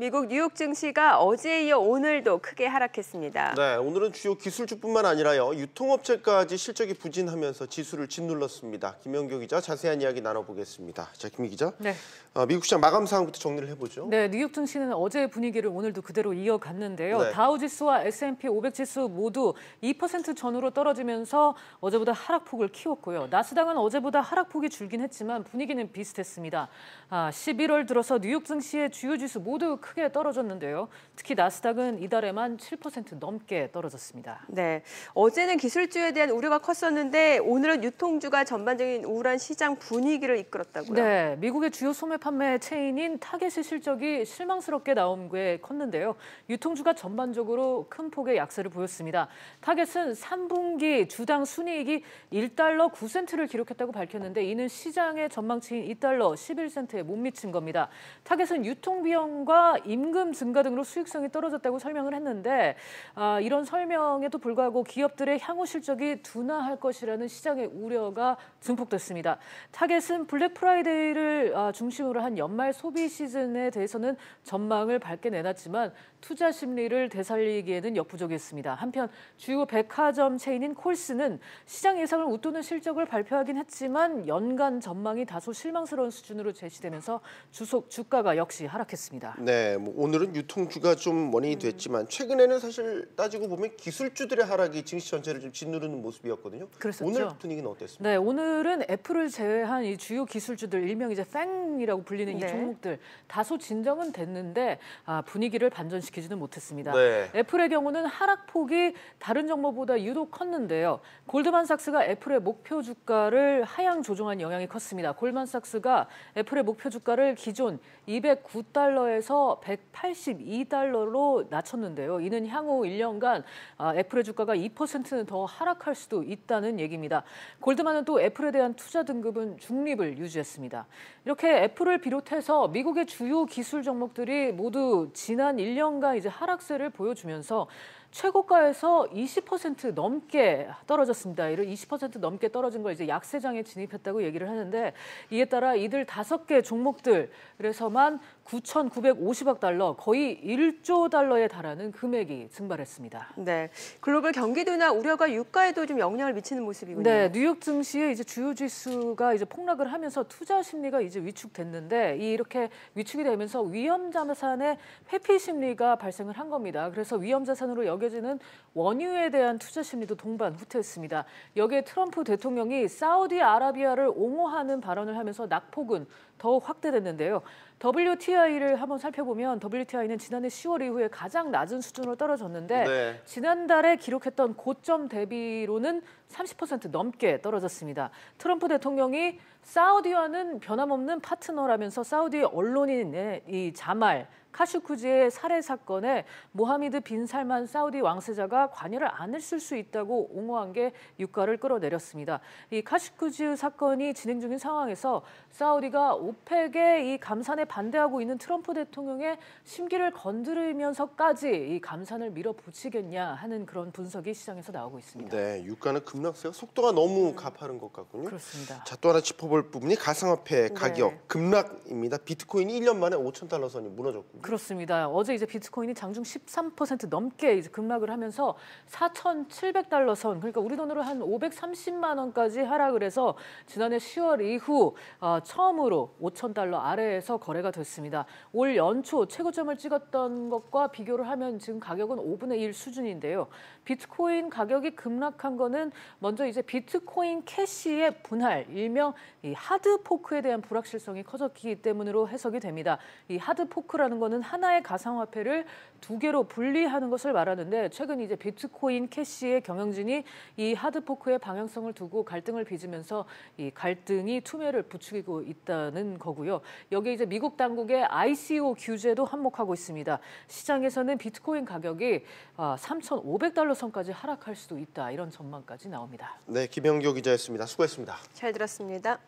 미국 뉴욕 증시가 어제에 이어 오늘도 크게 하락했습니다. 네, 오늘은 주요 기술주뿐만 아니라요, 유통업체까지 실적이 부진하면서 지수를 짓눌렀습니다. 김영교 기자 자세한 이야기 나눠보겠습니다. 자, 김희 기자. 네. 미국 시장 마감 상황부터 정리를 해보죠. 네, 뉴욕 증시는 어제의 분위기를 오늘도 그대로 이어갔는데요. 네. 다우지수와 S&P 500 지수 모두 2% 전후로 떨어지면서 어제보다 하락폭을 키웠고요. 나스닥은 어제보다 하락폭이 줄긴 했지만 분위기는 비슷했습니다. 11월 들어서 뉴욕 증시의 주요 지수 모두 크게 떨어졌는데요. 특히 나스닥은 이달에만 7% 넘게 떨어졌습니다. 네, 어제는 기술주에 대한 우려가 컸었는데 오늘은 유통주가 전반적인 우울한 시장 분위기를 이끌었다고요. 네, 미국의 주요 소매 판매 체인인 타겟의 실적이 실망스럽게 나온 게 컸는데요. 유통주가 전반적으로 큰 폭의 약세를 보였습니다. 타겟은 3분기 주당 순이익이 1달러 9센트를 기록했다고 밝혔는데 이는 시장의 전망치인 2달러 11센트에 못 미친 겁니다. 타겟은 유통비용과 임금 증가 등으로 수익성이 떨어졌다고 설명을 했는데 이런 설명에도 불구하고 기업들의 향후 실적이 둔화할 것이라는 시장의 우려가 증폭됐습니다. 타겟은 블랙 프라이데이를 중심으로 한 연말 소비 시즌에 대해서는 전망을 밝게 내놨지만 투자 심리를 되살리기에는 역부족했습니다. 한편 주요 백화점 체인인 콜스는 시장 예상을 웃도는 실적을 발표하긴 했지만 연간 전망이 다소 실망스러운 수준으로 제시되면서 주가가 역시 하락했습니다. 네, 오늘은 유통주가 좀 원인이 됐지만 최근에는 사실 따지고 보면 기술주들의 하락이 증시 전체를 좀 짓누르는 모습이었거든요. 그랬었죠. 오늘 분위기는 어땠습니까? 네, 오늘은 애플을 제외한 이 주요 기술주들 일명 이제 팽이라고 불리는 이 종목들 다소 진정은 됐는데 분위기를 반전시키지는 못했습니다. 네. 애플의 경우는 하락폭이 다른 종목보다 유독 컸는데요. 골드만삭스가 애플의 목표 주가를 하향 조정한 영향이 컸습니다. 골드만삭스가 애플의 목표 주가를 기존 209달러에서 182달러로 낮췄는데요. 이는 향후 1년간 애플의 주가가 2%는 더 하락할 수도 있다는 얘기입니다. 골드만은 또 애플에 대한 투자 등급은 중립을 유지했습니다. 이렇게 애플을 비롯해서 미국의 주요 기술 종목들이 모두 지난 1년간 이제 하락세를 보여주면서 최고가에서 20% 넘게 떨어졌습니다. 이를 20% 넘게 떨어진 걸 이제 약세장에 진입했다고 얘기를 하는데 이에 따라 이들 5개 종목들 그래서만 9,950억 달러, 거의 1조 달러에 달하는 금액이 증발했습니다. 네, 글로벌 경기도나 우려가 유가에도 좀 영향을 미치는 모습이군요. 네, 뉴욕 증시의 이제 주요 지수가 이제 폭락을 하면서 투자 심리가 이제 위축됐는데 이렇게 위축이 되면서 위험 자산의 회피 심리가 발생을 한 겁니다. 그래서 위험 자산으로 여겨지는 원유에 대한 투자 심리도 동반 후퇴했습니다. 여기에 트럼프 대통령이 사우디아라비아를 옹호하는 발언을 하면서 낙폭은 더욱 확대됐는데요. WTI를 한번 살펴보면 WTI는 지난해 10월 이후에 가장 낮은 수준으로 떨어졌는데 지난달에 기록했던 고점 대비로는 30% 넘게 떨어졌습니다. 트럼프 대통령이 사우디와는 변함없는 파트너라면서 사우디 언론인 이 자말 카슈쿠지의 살해 사건에 모하미드 빈 살만 사우디 왕세자가 관여를 안 했을 수 있다고 옹호한 게 유가를 끌어내렸습니다. 이 카슈쿠지 사건이 진행 중인 상황에서 사우디가 오펙의 이 감산에 반대하고 있는 트럼프 대통령의 심기를 건드리면서까지 이 감산을 밀어붙이겠냐 하는 그런 분석이 시장에서 나오고 있습니다. 네, 유가는 급락세가 속도가 너무 가파른 것 같군요. 그렇습니다. 자, 또 하나 짚어볼 부분이 가상화폐 가격 급락입니다. 비트코인이 1년 만에 5,000달러 선이 무너졌고. 그렇습니다. 어제 이제 비트코인이 장중 13% 넘게 이제 급락을 하면서 4,700달러 선, 그러니까 우리 돈으로 한 530만 원까지 하락을 해서 지난해 10월 이후 처음으로 5,000달러 아래에서 거래가 됐습니다. 올 연초 최고점을 찍었던 것과 비교를 하면 지금 가격은 5분의 1 수준인데요. 비트코인 가격이 급락한 거는 먼저 이제 비트코인 캐시의 분할, 일명 이 하드포크에 대한 불확실성이 커졌기 때문으로 해석이 됩니다. 이 하드포크라는 거는 하나의 가상화폐를 2개로 분리하는 것을 말하는데 최근 이제 비트코인 캐시의 경영진이 이 하드포크의 방향성을 두고 갈등을 빚으면서 이 갈등이 투매를 부추기고 있다는 거고요. 여기에 이제 미국 당국의 ICO 규제도 한몫하고 있습니다. 시장에서는 비트코인 가격이 3,500달러 선까지 하락할 수도 있다. 이런 전망까지 나옵니다. 네, 김영교 기자였습니다. 수고했습니다. 잘 들었습니다.